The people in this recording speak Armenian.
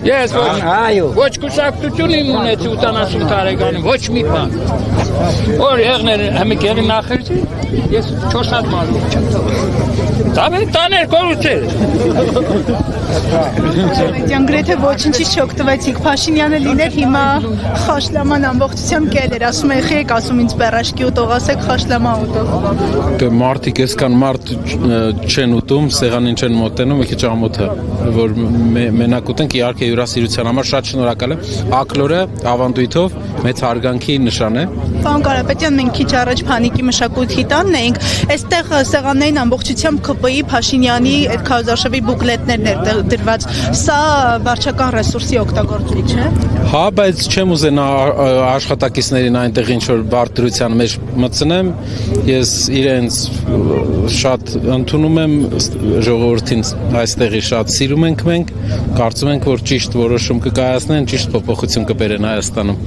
Ես ոչ կուսակցություն իմ ունեցի 80 տարեկանում, ոչ մի բան։ Որ եղներ հմիկերի նախերձի, ես 4 հատ մարդ չեմ։ Տաներ կորուցել։ Գրեթե ոչինչից չօգտվեցիք, Փաշինյանը լիներ հիմա խաշլաման ամբողջությամբ կելեր, ասում եք եք, ասում ինձ բեռաշկի ուտող, ասեք խաշլամա ուտող։ Մարդիկ այսքան մարդ չեն ուտում, սեղանին չեն մոտենում, մի քիչ ամոթ է, որ մենակ ուտենք, իհարկե հյուրասիրության համար շատ շնորհակալ եմ։ Ակլորը ավանդույթով մեծ հարգանքի նշան է։ Պարոն Կարապետյան, մենք քիչ առաջ Փանիկի մշակույթի տանն էինք, այստեղ սեղաններին ամբողջությամբ ԿՊ-ի Փաշինյանի այդ քարոզարշավի բուկլետներն էր դրված, սա վարչական ռեսուրսի օգտագործում չէ։ Հա, բայց չեմ ուզենա աշխատակիցներին այնտեղ ինչ-որ բարդ դրության մեջ մտցնեմ, ես իրենց շատ ընդունում եմ, ժողովրդին այստեղի շատ սիրում ենք մենք, կարծում ենք, որ ճիշտ որոշում կկայացնեն, ճիշտ փոփոխություն կբերեն Հայաստանում։